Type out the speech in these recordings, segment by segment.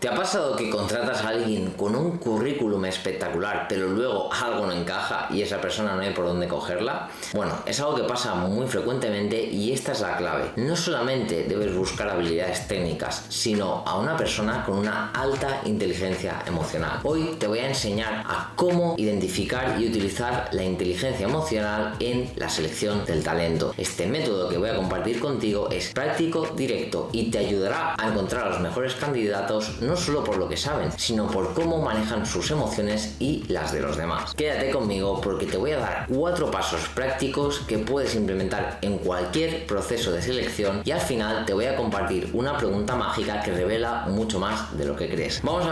¿Te ha pasado que contratas a alguien con un currículum espectacular, pero luego algo no encaja y esa persona no hay por dónde cogerla? Bueno, es algo que pasa muy frecuentemente y esta es la clave. No solamente debes buscar habilidades técnicas, sino a una persona con una alta inteligencia emocional. Hoy te voy a enseñar a cómo identificar y utilizar la inteligencia emocional en la selección del talento. Este método que voy a compartir contigo es práctico, directo y te ayudará a encontrar a los mejores candidatos, no solo por lo que saben, sino por cómo manejan sus emociones y las de los demás. Quédate conmigo porque te voy a dar 4 pasos prácticos que puedes implementar en cualquier proceso de selección y al final te voy a compartir una pregunta mágica que revela mucho más de lo que crees. Vamos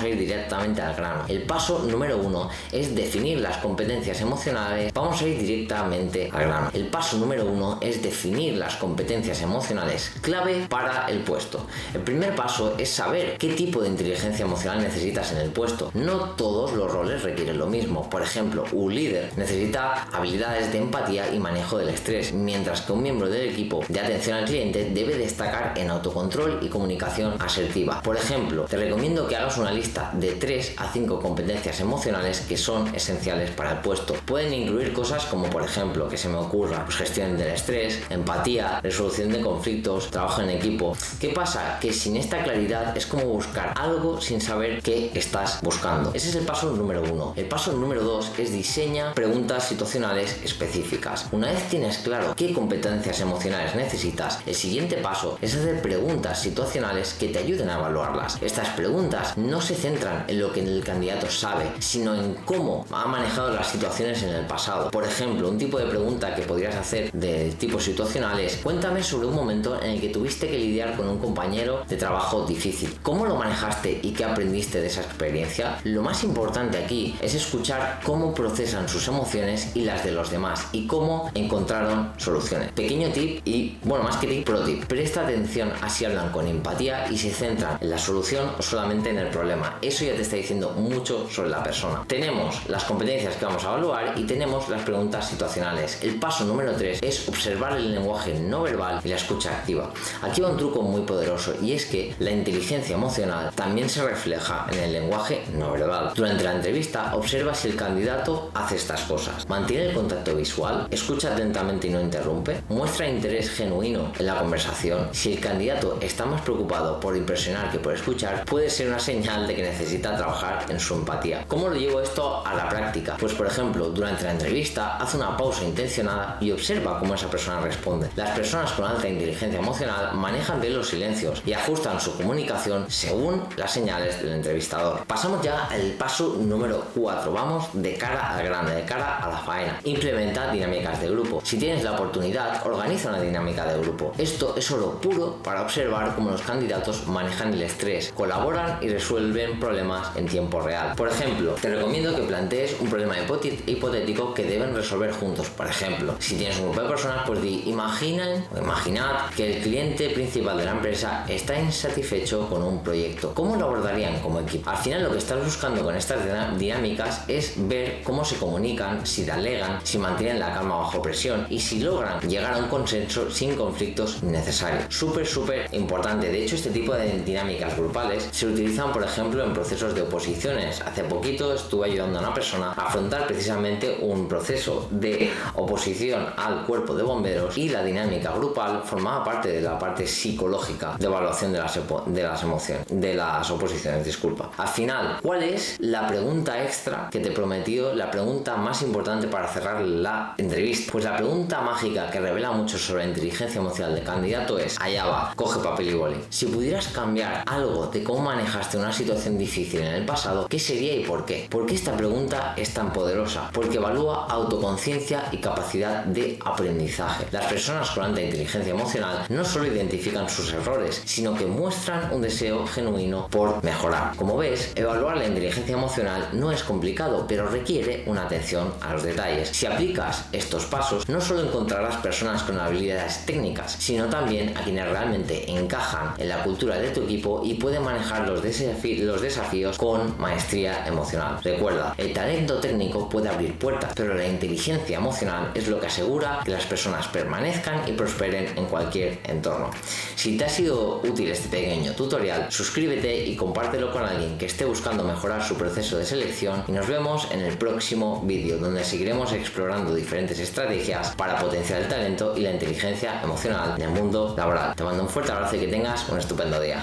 a ir directamente al grano. El paso número 1 es definir las competencias emocionales. Vamos a ir directamente al grano. El paso número 1 es definir las competencias emocionales clave para el puesto. El primer paso es saber qué tipo de inteligencia emocional necesitas en el puesto. No todos los roles requieren lo mismo. Por ejemplo, un líder necesita habilidades de empatía y manejo del estrés, mientras que un miembro del equipo de atención al cliente debe destacar en autocontrol y comunicación asertiva. Por ejemplo, te recomiendo que hagas una lista de 3 a 5 competencias emocionales que son esenciales para el puesto. Pueden incluir cosas como, por ejemplo, que se me ocurra, pues gestión del estrés, empatía, resolución de conflictos, trabajo en equipo. ¿Qué pasa? Que sin esta claridad es como buscar algo sin saber qué estás buscando. Ese es el paso número 1. El paso número 2 es diseña preguntas situacionales específicas. Una vez tienes claro qué competencias emocionales necesitas, el siguiente paso es hacer preguntas situacionales que te ayuden a evaluarlas. Estas preguntas no se centran en lo que el candidato sabe, sino en cómo ha manejado las situaciones en el pasado. Por ejemplo, un tipo de pregunta que podrías hacer de tipo situacional es: cuéntame sobre un momento en el que tuviste que lidiar con un compañero de trabajo difícil. ¿Cómo lo manejaste y qué aprendiste de esa experiencia? Lo más importante aquí es escuchar cómo procesan sus emociones y las de los demás y cómo encontraron soluciones. Pequeño tip y, bueno, más que tip, pro tip. Presta atención a si hablan con empatía y se centran en la solución o solamente en el problema. Eso ya te está diciendo mucho sobre la persona. Tenemos las competencias que vamos a evaluar y tenemos las preguntas situacionales. El paso número 3 es observar el lenguaje no verbal y la escucha activa. Aquí va un truco muy poderoso y es que la inteligencia emocional también se refleja en el lenguaje no verbal. Durante la entrevista, observa si el candidato hace estas cosas: mantiene el contacto visual, escucha atentamente y no interrumpe, muestra interés genuino en la conversación. Si el candidato está más preocupado por impresionar que por escuchar, puede ser una señal de que necesita trabajar en su empatía. ¿Cómo lo llevo esto a la práctica? Pues, por ejemplo, durante la entrevista, haz una pausa intencionada y observa cómo esa persona responde. Las personas con alta inteligencia emocional manejan bien los silencios y ajustan su comunicación según las señales del entrevistador. Pasamos ya al paso número 4. Vamos de cara al grano, de cara a la faena. Implementa dinámicas de grupo. Si tienes la oportunidad, organiza una dinámica de grupo. Esto es oro puro para observar cómo los candidatos manejan el estrés, colaboran y resuelven problemas en tiempo real. Por ejemplo, te recomiendo que plantees un problema hipotético que deben resolver juntos. Por ejemplo, si tienes un grupo de personas, pues imaginad que el cliente principal de la empresa está insatisfecho con un proyecto. ¿Cómo lo abordarían como equipo? Al final, lo que estás buscando con estas dinámicas es ver cómo se comunican, si delegan, si mantienen la calma bajo presión y si logran llegar a un consenso sin conflictos innecesarios. Súper importante. De hecho, este tipo de dinámicas grupales se utilizan, por ejemplo, en procesos de oposiciones. Hace poquito estuve ayudando a una persona a afrontar precisamente un proceso de oposición al cuerpo de bomberos y la dinámica grupal formaba parte de la parte psicológica de evaluación de las oposiciones. Al final, ¿cuál es la pregunta extra que te he prometido, la pregunta más importante para cerrar la entrevista? Pues la pregunta mágica que revela mucho sobre la inteligencia emocional del candidato es: allá va, coge papel y boli. Si pudieras cambiar algo de cómo manejaste una situación difícil en el pasado, ¿qué sería y por qué? ¿Por qué esta pregunta es tan poderosa? Porque evalúa autoconciencia y capacidad de aprendizaje. Las personas con alta inteligencia emocional no solo identifican sus errores, sino que muestran un deseo genuino por mejorar. Como ves, evaluar la inteligencia emocional no es complicado, pero requiere una atención a los detalles. Si aplicas estos pasos, no solo encontrarás personas con habilidades técnicas, sino también a quienes realmente encajan en la cultura de tu equipo y pueden manejar los desafíos con maestría emocional. Recuerda, el talento técnico puede abrir puertas, pero la inteligencia emocional es lo que asegura que las personas permanezcan y prosperen en cualquier entorno. Si te ha sido útil este pequeño tutorial, potencial. Suscríbete y compártelo con alguien que esté buscando mejorar su proceso de selección y nos vemos en el próximo vídeo, donde seguiremos explorando diferentes estrategias para potenciar el talento y la inteligencia emocional en el mundo laboral. Te mando un fuerte abrazo y que tengas un estupendo día.